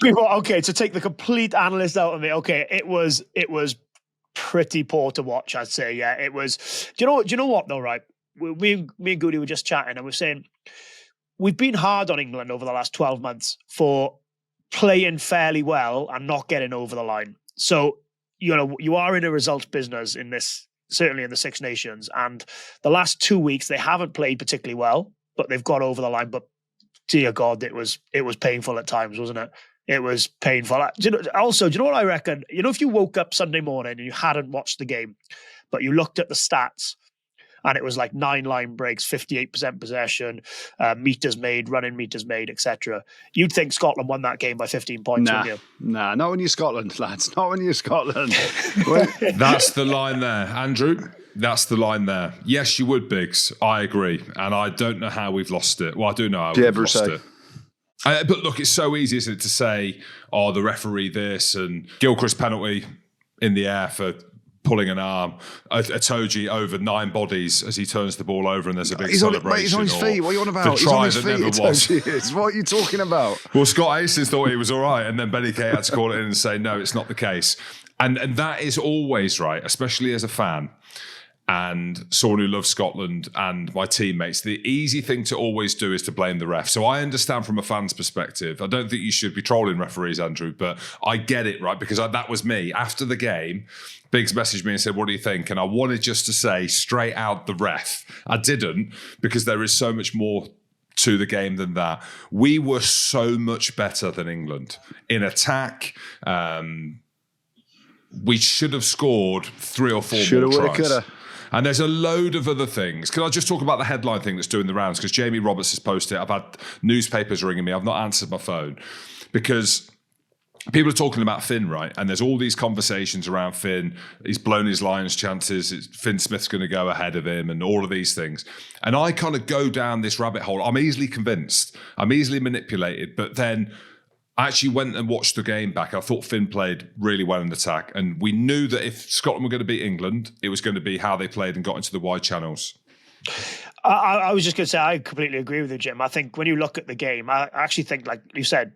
Okay, to take the complete analyst out of it, okay, it was pretty poor to watch, I'd say. Yeah, it was. Do you know what though? Right, me and Goodey were just chatting, and we're saying we've been hard on England over the last 12 months for playing fairly well and not getting over the line. So you are in a results business in this, certainly in the Six Nations, and the last 2 weeks they haven't played particularly well, but they've got over the line. But dear God, it was painful at times, wasn't it? It was painful. Do you know what I reckon? If you woke up Sunday morning and you hadn't watched the game, but you looked at the stats and it was like 9 line breaks, 58% possession, meters made, running meters made, etc., you'd think Scotland won that game by 15 points, wouldn't you? Nah, not when you're Scotland, lads. Not when you're Scotland. That's the line there, Andrew. That's the line there. Yes, you would, Biggs. I agree. And I don't know how we've lost it. Well, I do know how we've lost it. But look, it's so easy, isn't it, to say, the referee this, and Gilchrist penalty in the air for pulling an arm, Itoje over 9 bodies as he turns the ball over and there's a big celebration. He's on his feet. What are you on about? He's on his feet. What are you talking about? Well, Scott Hastings thought he was all right, and then Benny Kay had to call it in and say, no, it's not the case. And that is always right, especially as a fan and someone who loves Scotland and my teammates. The easy thing to always do is to blame the ref. So I understand from a fan's perspective. I don't think you should be trolling referees, Andrew, but I get it, right? Because that was me. After the game, Biggs messaged me and said, what do you think? And I wanted just to say straight out the ref. I didn't, because there is so much more to the game than that. We were so much better than England in attack. We should have scored 3 or 4 more tries. And there's a load of other things. Can I just talk about the headline thing that's doing the rounds? Because Jamie Roberts has posted it. I've had newspapers ringing me. I've not answered my phone because people are talking about Finn, right? And there's all these conversations around Finn. He's blown his Lions chances. Finn Smith's going to go ahead of him and all of these things. And I kind of go down this rabbit hole. I'm easily convinced. I'm easily manipulated. But then I actually went and watched the game back. I thought Finn played really well in attack. And we knew that if Scotland were going to beat England, it was going to be how they played and got into the wide channels. I was just going to say, I completely agree with you, Jim. I think when you look at the game, I actually think, like you said,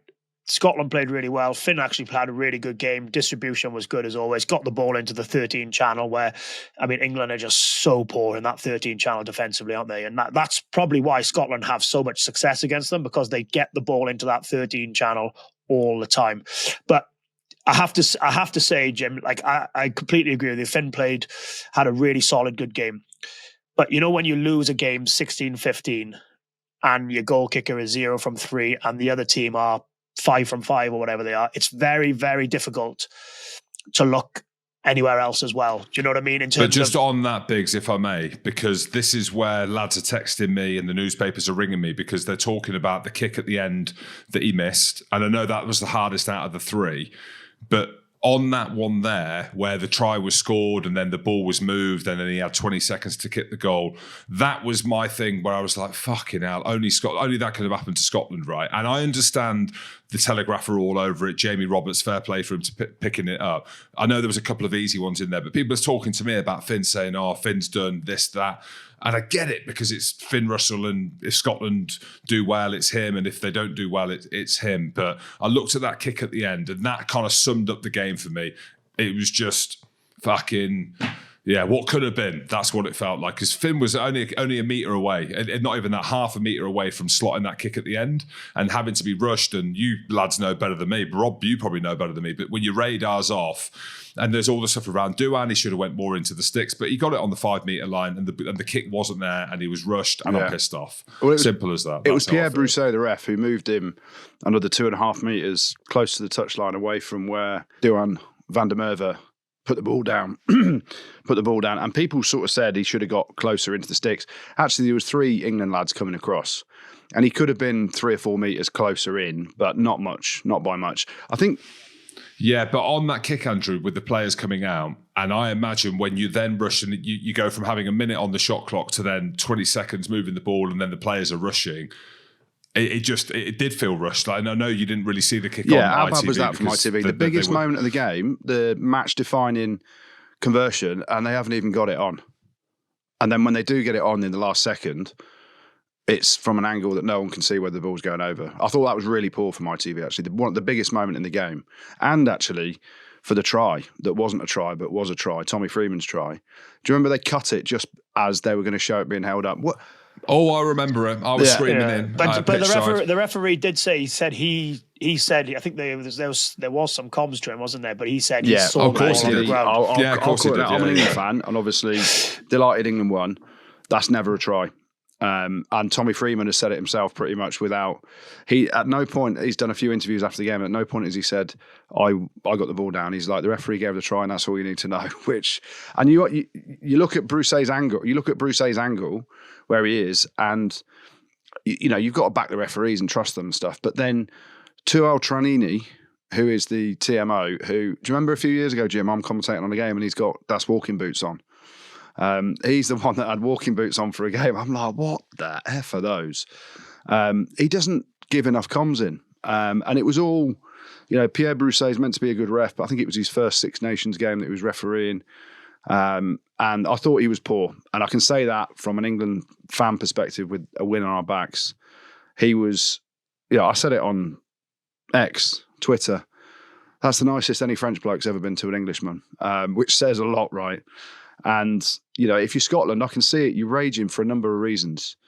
Scotland played really well. Finn actually played a really good game. Distribution was good as always. Got the ball into the 13 channel where, England are just so poor in that 13 channel defensively, aren't they? And that's probably why Scotland have so much success against them, because they get the ball into that 13 channel all the time. But I have to say, Jim, like I completely agree with you. Finn had a really solid, good game. But when you lose a game 16-15 and your goal kicker is 0 from 3 and the other team are 5 from 5 or whatever they are, it's very, very difficult to look anywhere else as well. Do you know what I mean? But just on that, Biggs, if I may, because this is where lads are texting me and the newspapers are ringing me because they're talking about the kick at the end that he missed. And I know that was the hardest out of the 3. But on that one there, where the try was scored and then the ball was moved and then he had 20 seconds to kick the goal, that was my thing where I was like, fucking hell, only that could have happened to Scotland, right? And I understand the Telegraph are all over it. Jamie Roberts, fair play for him to picking it up. I know there was a couple of easy ones in there, but people are talking to me about Finn saying, Finn's done this, that. And I get it because it's Finn Russell, and if Scotland do well, it's him. And if they don't do well, it's him. But I looked at that kick at the end and that kind of summed up the game for me. It was just fucking, what could have been. That's what it felt like. Because Finn was only a metre away, and not even that, half a metre away from slotting that kick at the end and having to be rushed. And you lads know better than me. Rob, you probably know better than me. But when your radar's off, and there's all the stuff around Duan, he should have went more into the sticks, but he got it on the 5 metre line, and the kick wasn't there, and he was rushed, and I'm pissed off. Well, simple as that. It was Pierre Brousset, the ref, who moved him another 2.5 metres close to the touchline, away from where Duan van der Merwe put the ball down. And people sort of said he should have got closer into the sticks. Actually, there was 3 England lads coming across, and he could have been 3 or 4 metres closer in, but not by much. I think. Yeah, but on that kick, Andrew, with the players coming out, and I imagine when you then rush and you go from having a minute on the shot clock to then 20 seconds moving the ball and then the players are rushing, it did feel rushed. Like, I know you didn't really see the kick on ITV. Yeah, how bad was that from ITV? The biggest moment of the game, the match-defining conversion, and they haven't even got it on. And then when they do get it on in the last second, it's from an angle that no one can see where the ball's going over. I thought that was really poor from ITV, actually. One of the biggest moment in the game. And actually, for the try, that wasn't a try, but was a try, Tommy Freeman's try. Do you remember they cut it just as they were going to show it being held up? What? Oh, I remember it. I was screaming in. But the referee did say, he said, I think there was some comms to him, wasn't there? But he said he saw the ball on the ground. Of course he did. I'm an England fan, and obviously delighted England won. That's never a try. And Tommy Freeman has said it himself pretty much at no point, he's done a few interviews after the game, at no point has he said, I got the ball down. He's like, the referee gave the try and that's all you need to know. And you look at Brousset's angle, where he is, and you've got to back the referees and trust them and stuff. But then Tual Tranini, who is the TMO, do you remember a few years ago, Jim, I'm commentating on a game and he's got that's walking boots on. He's the one that had walking boots on for a game. I'm like, what the F are those? He doesn't give enough comms in. And it was all, Pierre Brousset is meant to be a good ref, but I think it was his first Six Nations game that he was refereeing. And I thought he was poor. And I can say that from an England fan perspective with a win on our backs. He was, I said it on X, Twitter. That's the nicest any French bloke's ever been to an Englishman, which says a lot, right? And, if you're Scotland, I can see it. You're raging for a number of reasons.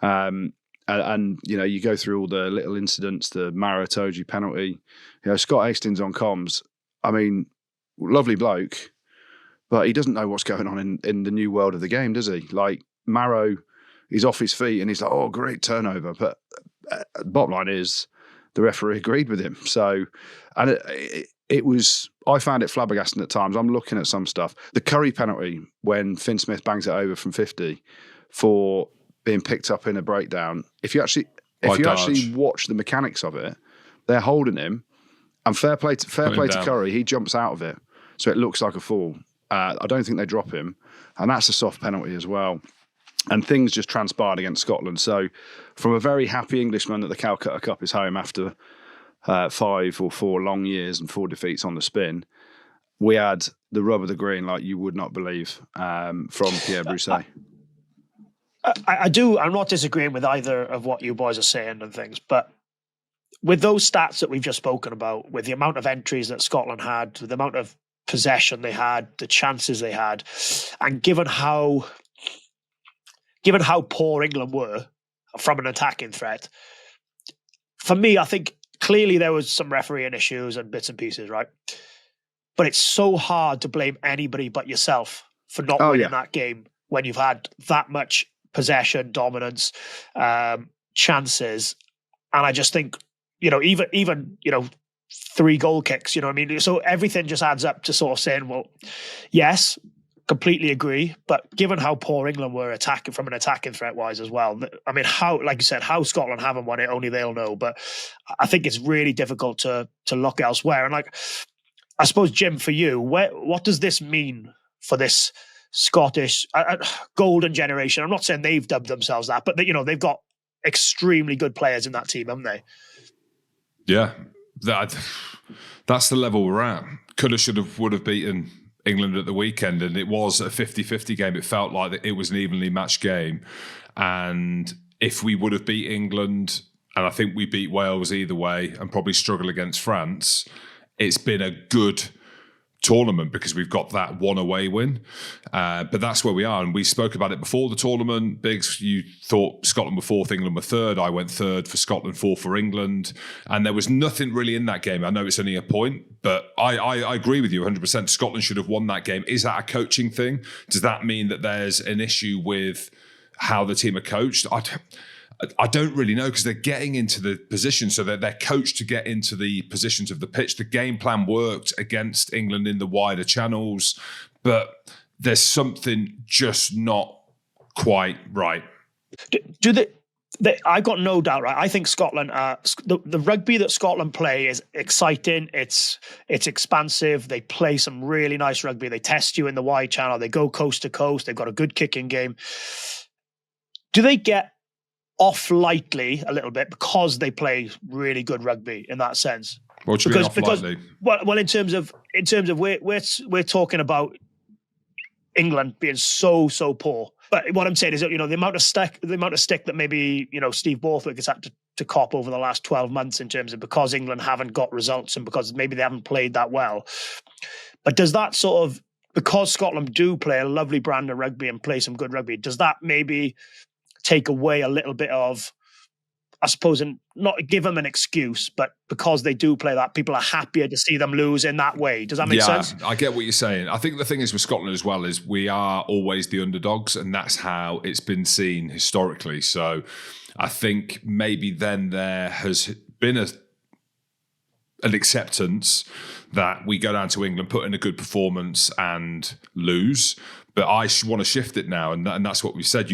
And you go through all the little incidents, the Mara Toji penalty. Scott Hastings on comms. I mean, lovely bloke, but he doesn't know what's going on in the new world of the game, does he? Like, Marrow, he's off his feet and he's like, oh, great turnover. But bottom line is, the referee agreed with him. So, and it was, I found it flabbergasting at times. I'm looking at some stuff. The Curry penalty, when Finn Smith bangs it over from 50 for being picked up in a breakdown. If you actually watch the mechanics of it, they're holding him, and fair play to Curry, he jumps out of it. So it looks like a fall. I don't think they drop him. And that's a soft penalty as well. And things just transpired against Scotland. So from a very happy Englishman that the Calcutta Cup is home after 5 or 4 long years and 4 defeats on the spin, we had the rub of the green like you would not believe from Pierre Brousset. I do. I'm not disagreeing with either of what you boys are saying and things, but with those stats that we've just spoken about, with the amount of entries that Scotland had, the amount of possession they had, the chances they had, and given how poor England were from an attacking threat, for me, I think clearly there was some refereeing issues and bits and pieces, right? But it's so hard to blame anybody but yourself for not winning that game when you've had that much possession, dominance, chances. And I just think, even 3 goal kicks, what I mean? So everything just adds up to sort of saying, well, yes, completely agree. But given how poor England were attacking from an attacking threat wise as well, I mean, like you said, how Scotland haven't won it, only they'll know. But I think it's really difficult to look elsewhere. And like, I suppose, Jim, for you, what does this mean for this Scottish golden generation? I'm not saying they've dubbed themselves that, but they've got extremely good players in that team, haven't they? Yeah, that's the level we're at. Would have beaten England at the weekend, and it was a 50-50 game. It felt like it was an evenly matched game. And if we would have beat England, and I think we beat Wales either way, and probably struggle against France, it's been a good tournament because we've got that one away win. But that's where we are. And we spoke about it before the tournament. Biggs, you thought Scotland were 4th, England were 3rd. I went 3rd for Scotland, 4th for England. And there was nothing really in that game. I know it's only a point, but I agree with you 100%. Scotland should have won that game. Is that a coaching thing? Does that mean that there's an issue with how the team are coached? I don't really know, because they're getting into the position, so that they're coached to get into the positions of the pitch. The game plan worked against England in the wider channels, but there's something just not quite right. I've got no doubt, right? I think Scotland, the rugby that Scotland play is exciting. It's expansive. They play some really nice rugby. They test you in the wide channel. They go coast to coast. They've got a good kicking game. Do they get off lightly a little bit because they play really good rugby in that sense? What do you mean off lightly? Well, in terms of we're talking about England being so poor. But what I'm saying is that, the amount of stick that maybe, Steve Borthwick has had to cop over the last 12 months in terms of because England haven't got results and because maybe they haven't played that well. But does that sort of, because Scotland do play a lovely brand of rugby and play some good rugby, does that maybe take away a little bit of, I suppose, and not give them an excuse, but because they do play that, people are happier to see them lose in that way. Does that make sense? I get what you're saying. I think the thing is with Scotland as well is we are always the underdogs, and that's how it's been seen historically. So I think maybe then there has been an acceptance that we go down to England, put in a good performance and lose. But I want to shift it now, and that's what we said.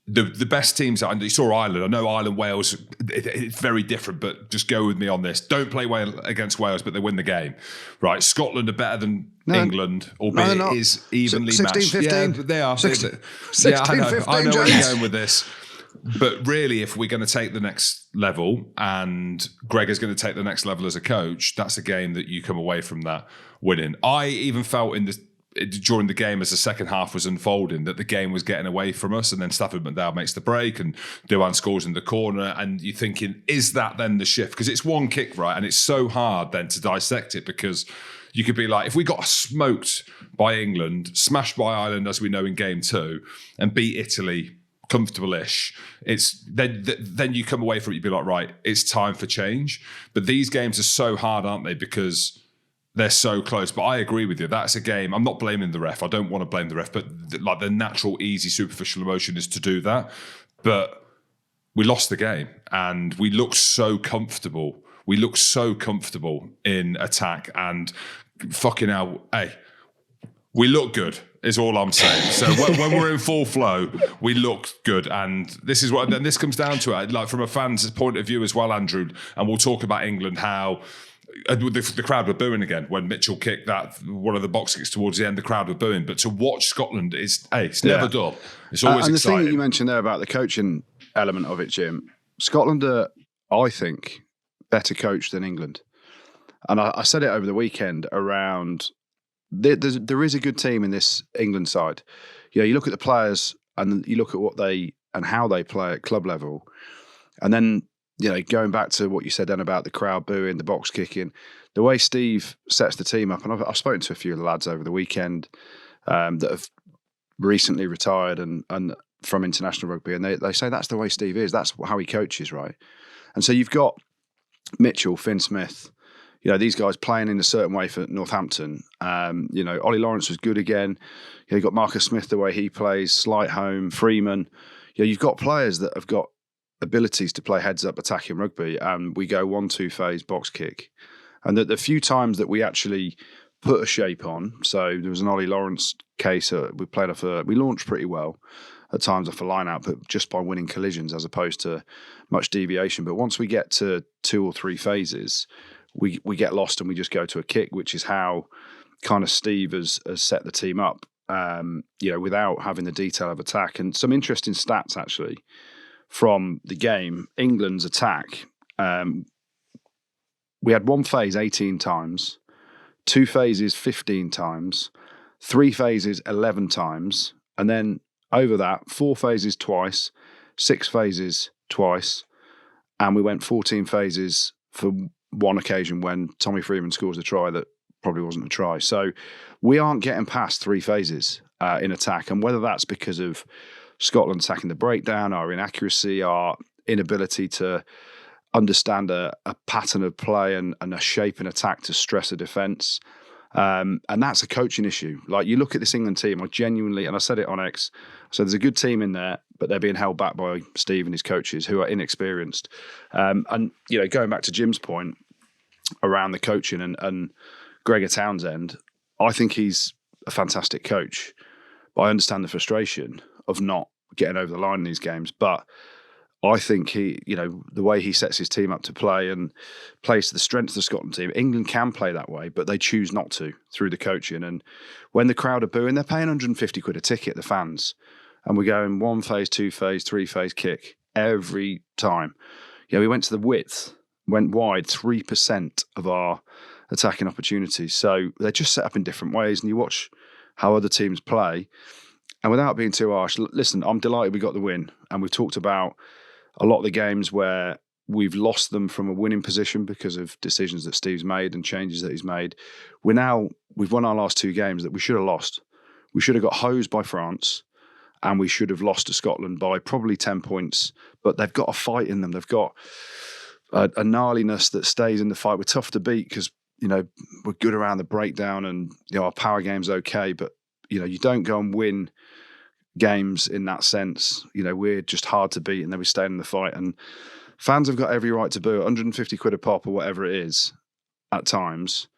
The best teams, you saw Ireland. I know Ireland, Wales, it's very different, but just go with me on this. Don't play against Wales, but they win the game. Right, Scotland are better than England, albeit it is evenly 16, matched. 15. Yeah, but they are. 16, I know where James. you're going with this. But really, if we're going to take the next level and Greg is going to take the next level as a coach, that's a game that you come away from that winning. I even felt during the game as the second half was unfolding that the game was getting away from us, and then Stafford McDowell makes the break and Dewan scores in the corner, and you're thinking, is that then the shift? Because it's one kick, right? And it's so hard then to dissect it, because you could be like, if we got smoked by England, smashed by Ireland as we know in game 2, and beat Italy comfortable-ish, it's then you come away from it, you'd be like, right, it's time for change. But these games are so hard, aren't they? Because they're so close. But I agree with you. That's a game. I'm not blaming the ref. I don't want to blame the ref, but like the natural, easy, superficial emotion is to do that. But we lost the game, and we looked so comfortable. We looked so comfortable in attack, and fucking hell, hey, we look good is all I'm saying. So when we're in full flow, we look good. And this is what, and this comes down to it, like from a fan's point of view as well, Andrew, and we'll talk about England, how the crowd were booing again when Mitchell kicked that one of the box kicks towards the end. The crowd were booing, but to watch Scotland is, it's never dull. It's always and exciting. The thing that you mentioned there about the coaching element of it, Jim, Scotland are, I think, better coached than England. And I said it over the weekend around there is a good team in this England side. You look at the players and you look at what they and how they play at club level, and then going back to what you said then about the crowd booing, the box kicking, the way Steve sets the team up, and I've spoken to a few of the lads over the weekend that have recently retired and from international rugby, and they say that's the way Steve is. That's how he coaches, right? And so you've got Mitchell, Finn Smith, these guys playing in a certain way for Northampton. Ollie Lawrence was good again. You've got Marcus Smith, the way he plays, Slightholme, Freeman. You've got players that have got abilities to play heads up attacking rugby, and we go 1-2 phase box kick. And the few times that we actually put a shape on, so there was an Ollie Lawrence case, we played we launched pretty well at times off a line out, but just by winning collisions as opposed to much deviation. But once we get to 2 or 3 phases, we get lost and we just go to a kick, which is how kind of Steve has set the team up, without having the detail of attack. And some interesting stats actually from the game. England's attack, we had 1 phase 18 times, 2 phases 15 times, 3 phases 11 times, and then over that 4 phases twice, 6 phases twice, and we went 14 phases for one occasion when Tommy Freeman scores a try that probably wasn't a try. So we aren't getting past 3 phases in attack, and whether that's because of Scotland attacking the breakdown, our inaccuracy, our inability to understand a pattern of play and a shape in attack to stress a defence. And that's a coaching issue. Like, you look at this England team, I genuinely, and I said it on X, so there's a good team in there, but they're being held back by Steve and his coaches who are inexperienced. And, going back to Jim's point around the coaching and Gregor Townsend, I think he's a fantastic coach, but I understand the frustration of not getting over the line in these games. But I think he, the way he sets his team up to play and plays to the strength of the Scotland team, England can play that way, but they choose not to through the coaching. And when the crowd are booing, they're paying 150 quid a ticket, the fans. And we're going 1 phase, 2 phase, 3 phase kick every time. We went to the width, went wide 3% of our attacking opportunities. So they're just set up in different ways. And you watch how other teams play, And without being too harsh, listen, I'm delighted we got the win. And we've talked about a lot of the games where we've lost them from a winning position because of decisions that Steve's made and changes that he's made. We've won our last 2 games that we should have lost. We should have got hosed by France, and we should have lost to Scotland by probably 10 points. But they've got a fight in them. They've got a gnarliness that stays in the fight. We're tough to beat because, we're good around the breakdown and, our power game's okay. But, you don't go and win games in that sense. We're just hard to beat, and then we stay in the fight. And fans have got every right to boo. 150 quid a pop or whatever it is at times.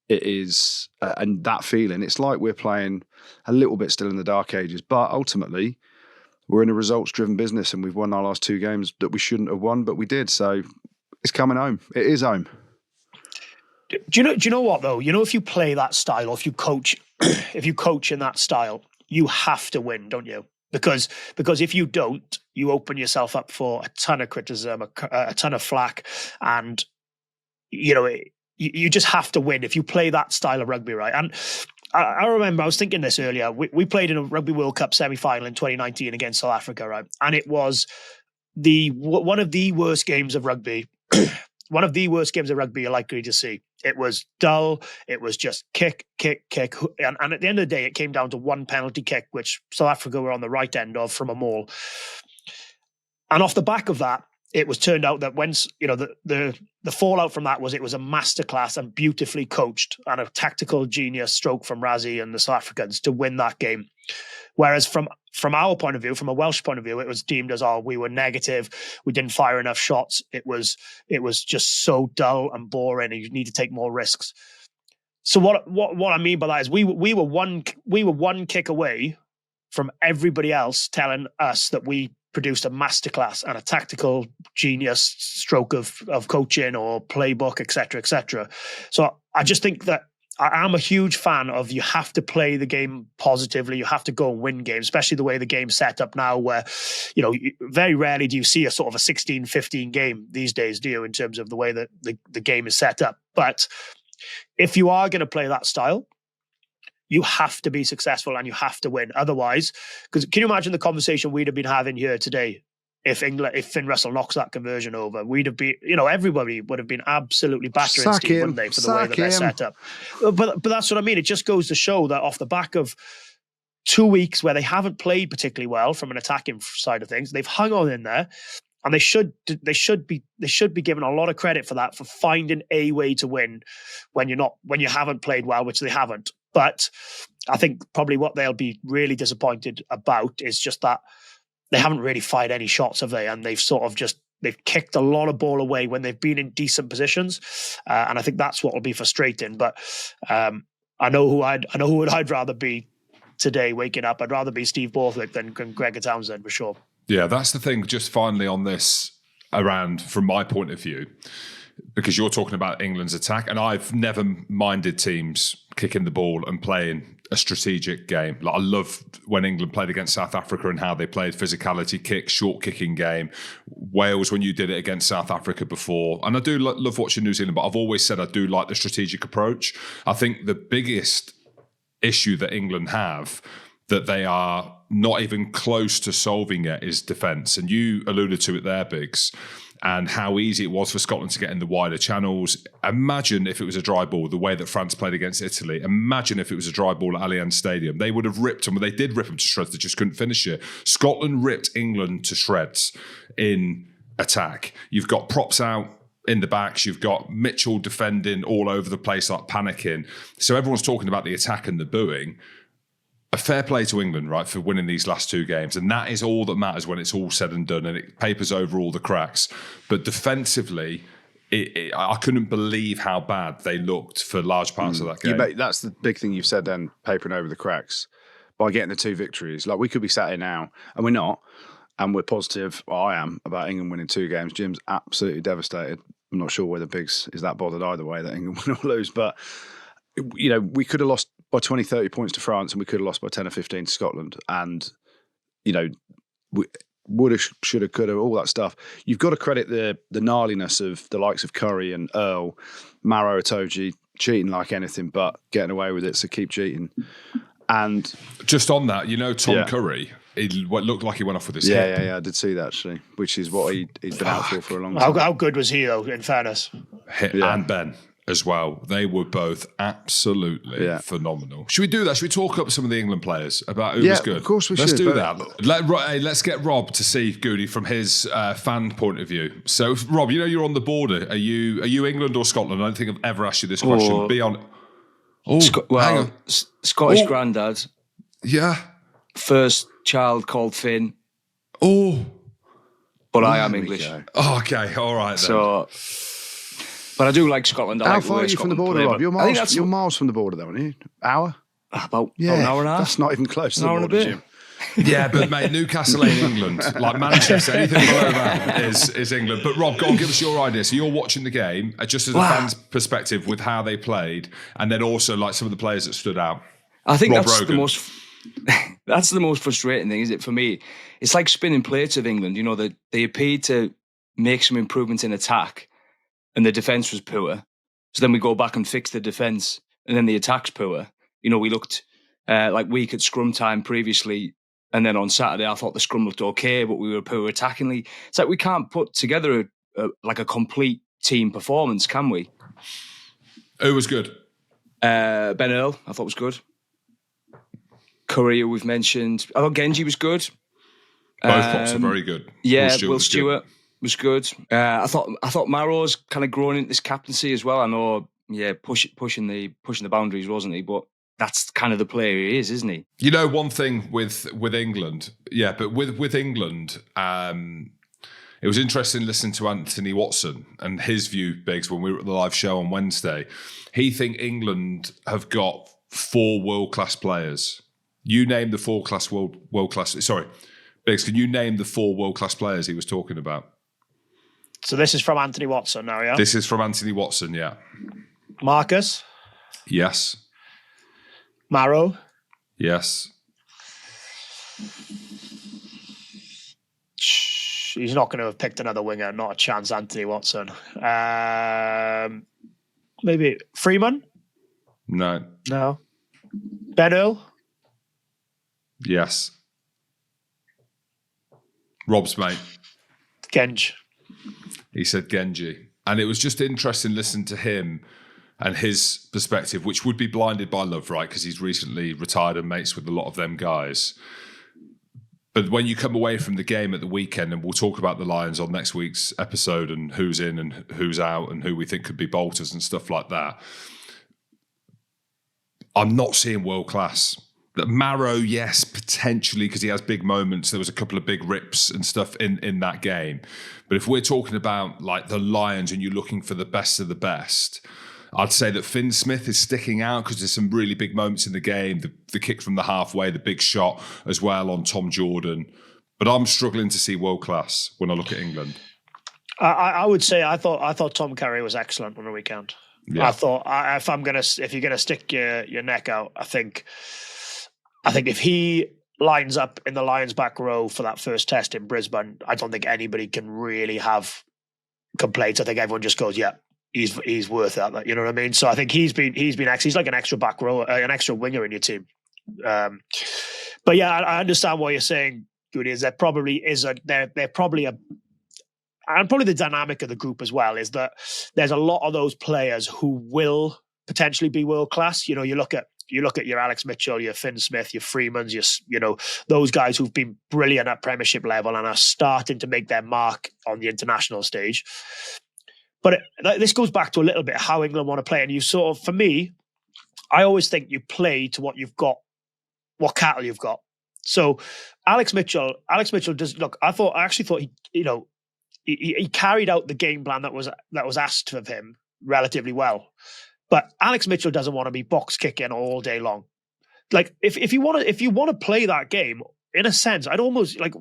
It is, and that feeling, it's like we're playing a little bit still in the dark ages, but ultimately we're in a results-driven business, and we've won our last 2 games that we shouldn't have won, but we did. So it's coming home. It is home. Do you know what though? If you play that style, or if you coach in that style, you have to win, don't you? Because if you don't, you open yourself up for a ton of criticism, a ton of flack, and you just have to win if you play that style of rugby, right? And I remember I was thinking this earlier. We played in a Rugby World Cup semi-final in 2019 against South Africa, right? And it was one of the worst games of rugby. One of the worst games of rugby you're likely to see. It was dull. It was just kick. And at the end of the day, it came down to 1 penalty kick, which South Africa were on the right end of from a maul. And off the back of that, it was turned out that when, the fallout from that was it was a masterclass and beautifully coached and a tactical genius stroke from Rassie and the South Africans to win that game. Whereas from our point of view, from a Welsh point of view, it was deemed as, we were negative. We didn't fire enough shots. It was just so dull and boring, and you need to take more risks. So what I mean by that is we were one kick away from everybody else telling us that we produced a masterclass and a tactical genius stroke of coaching or playbook, et cetera. So I just think that I'm a huge fan of you have to play the game positively. You have to go and win games, especially the way the game's set up now where, very rarely do you see a sort of a 16-15 game these days, do you, in terms of the way that the game is set up. But if you are going to play that style, you have to be successful and you have to win. Otherwise, because can you imagine the conversation we'd have been having here today if Finn Russell knocks that conversion over? We'd have been, everybody would have been absolutely battering Steve, wouldn't they, for the way that they're set up. But that's what I mean. It just goes to show that off the back of 2 weeks where they haven't played particularly well from an attacking side of things, they've hung on in there. And they should be given a lot of credit for that, for finding a way to win when you haven't played well, which they haven't. But I think probably what they'll be really disappointed about is just that they haven't really fired any shots, have they? And they've sort of they've kicked a lot of ball away when they've been in decent positions, and I think that's what will be frustrating. But I know who I'd rather be today. Waking up, I'd rather be Steve Borthwick than Gregor Townsend for sure. Yeah, that's the thing. Just finally on this, around from my point of view, because you're talking about England's attack, and I've never minded teams kicking the ball and playing a strategic game. Like, I love when England played against South Africa and how they played physicality, kick, short kicking game. Wales, when you did it against South Africa before. And I do love watching New Zealand, but I've always said I do like the strategic approach. I think the biggest issue that England have that they are not even close to solving yet is defence. And you alluded to it there, Biggs, and how easy it was for Scotland to get in the wider channels. Imagine if it was a dry ball, the way that France played against Italy. Imagine if it was a dry ball at Allianz Stadium. They would have ripped them. They did rip them to shreds. They just couldn't finish it. Scotland ripped England to shreds in attack. You've got props out in the backs. You've got Mitchell defending all over the place, like panicking. So everyone's talking about the attack and the booing. A fair play to England, right, for winning these last two games. And that is all that matters when it's all said and done, and it papers over all the cracks. But defensively, I couldn't believe how bad they looked for large parts of that game. That's the big thing you've said then, papering over the cracks, by getting the two victories. Like, we could be sat here now, and we're not, and we're positive, well, I am, about England winning two games. Jim's absolutely devastated. I'm not sure whether Biggs is that bothered either way that England win or lose, but we could have lost by 20, 30 points to France, and we could have lost by 10 or 15 to Scotland. And, we woulda, shoulda, coulda, all that stuff. You've got to credit the gnarliness of the likes of Curry and Earl, Maro Itoje, cheating like anything but getting away with it, so keep cheating. And just on that, Tom Yeah. Curry, it looked like he went off with his hip. yeah, I did see that actually, which is what he'd been out for a long time. How good was he though? In fairness, And Ben as well. They were both absolutely phenomenal. Should we do that? Should we talk up some of the England players about who was good? Of course we Let's should. do that. Let's get Rob to see Goodey from his fan point of view. So, Rob, you're on the border. Are you England or Scotland? I don't think I've ever asked you this question. Be on. Hang on. Scottish granddad. Yeah. First child called Finn. Oh. But I am English. Oh, okay. All right then. So, but I do like Scotland. How far are you from the border, Rob? You're miles from the border, though, aren't you? Hour? About an hour and a half. That's not even close to the border, Jim. Yeah, but mate, Newcastle ain't England. Like Manchester, anything below that is England. But Rob, go on, give us your idea. So you're watching the game, just as a fan's perspective with how they played, and then also like some of the players that stood out. I think that's the most frustrating thing, is it, for me? It's like spinning plates of England. That they appeared to make some improvements in attack, and the defence was poor. So then we go back and fix the defence, and then the attack's poor. We looked like weak at scrum time previously, and then on Saturday I thought the scrum looked okay, but we were poor attackingly. It's like we can't put together a complete team performance, can we? Who was good? Ben Earl, I thought was good. Curry, who we've mentioned. I thought Genji was good. Both pops are very good. Yeah, Will Stewart was good. I thought Marrow's kind of grown into this captaincy as well. I know, pushing the boundaries, wasn't he? But that's kind of the player he is, isn't he? One thing with England, but with England, it was interesting listening to Anthony Watson and his view, Biggs, when we were at the live show on Wednesday. He think England have got 4 world-class players. You name the 4 world-class. Sorry, Biggs, can you name the 4 world-class players he was talking about? So this is from Anthony Watson now, yeah? This is from Anthony Watson, yeah. Marcus? Yes. Marrow? Yes. He's not going to have picked another winger. Not a chance, Anthony Watson. Maybe Freeman? No. Ben Earl? Yes. Rob's mate. Genj. He said Genji. And it was just interesting listening to him and his perspective, which would be blinded by love, right? Because he's recently retired and mates with a lot of them guys. But when you come away from the game at the weekend, and we'll talk about the Lions on next week's episode and who's in and who's out and who we think could be bolters and stuff like that, I'm not seeing world class. Marrow, yes, potentially, because he has big moments. There was a couple of big rips and stuff in that game. But if we're talking about like the Lions and you're looking for the best of the best, I'd say that Finn Smith is sticking out because there's some really big moments in the game. The kick from the halfway, the big shot as well on Tom Jordan. But I'm struggling to see world class when I look at England. I would say I thought Tom Curry was excellent on the weekend. Yeah. I thought if you're gonna stick your neck out, I think if he lines up in the Lions back row for that first test in Brisbane, I don't think anybody can really have complaints. I think everyone just goes, yeah, he's worth that. You know what I mean? So I think he's been excellent. He's like an extra back row, an extra winger in your team. But yeah, I understand what you're saying, Goodey. Is there probably is a they're probably a. And probably the dynamic of the group as well is that there's a lot of those players who will potentially be world class. You look at your Alex Mitchell, your Finn Smith, your Freemans, those guys who've been brilliant at Premiership level and are starting to make their mark on the international stage. But this goes back to a little bit how England want to play. And you sort of, for me, I always think you play to what you've got, what cattle you've got. So Alex Mitchell does look. I actually thought he carried out the game plan that was asked of him relatively well. But Alex Mitchell doesn't want to be box kicking all day long. Like if you want to play that game, in a sense, I'd almost like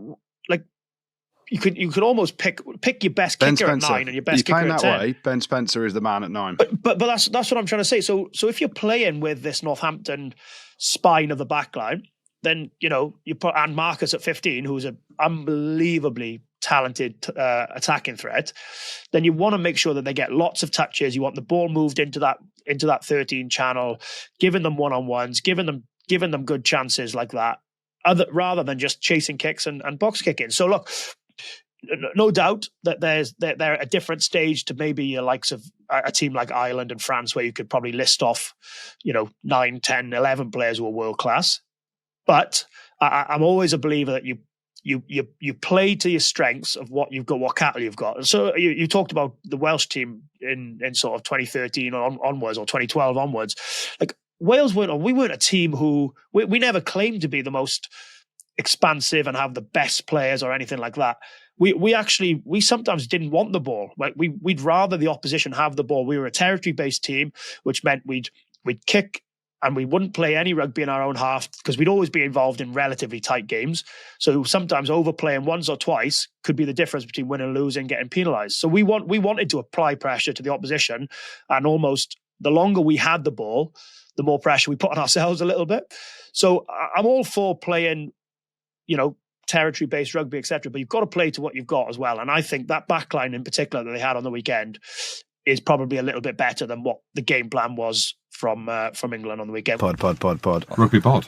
you could almost pick your best kicker at 9 and your best kicker at 10. That way, Ben Spencer is the man at 9. But that's what I'm trying to say. So if you're playing with this Northampton spine of the back line, then you put and Marcus at 15, who's an unbelievably talented attacking threat, then you want to make sure that they get lots of touches. You want the ball moved into that 13 channel, giving them one-on-ones, giving them giving them good chances like that, rather than just chasing kicks and box kicking. So look, no doubt that they're at a different stage to maybe your likes of a team like Ireland and France, where you could probably list off, 9, 10, 11 players who are world class. But I'm always a believer that you play to your strengths of what you've got, what cattle you've got. And so you talked about the Welsh team in sort of 2013 onwards, or 2012 onwards. Like, Wales we weren't a team who we never claimed to be the most expansive and have the best players or anything like that. We sometimes didn't want the ball. Like, we'd rather the opposition have the ball. We were a territory-based team, which meant we'd kick and we wouldn't play any rugby in our own half, because we'd always be involved in relatively tight games. So sometimes overplaying once or twice could be the difference between winning and losing, getting penalised. So we wanted to apply pressure to the opposition, and almost the longer we had the ball, the more pressure we put on ourselves a little bit. So I'm all for playing, territory-based rugby, etc. But you've got to play to what you've got as well. And I think that backline in particular that they had on the weekend is probably a little bit better than what the game plan was from England on the weekend. Pod. Rugby pod.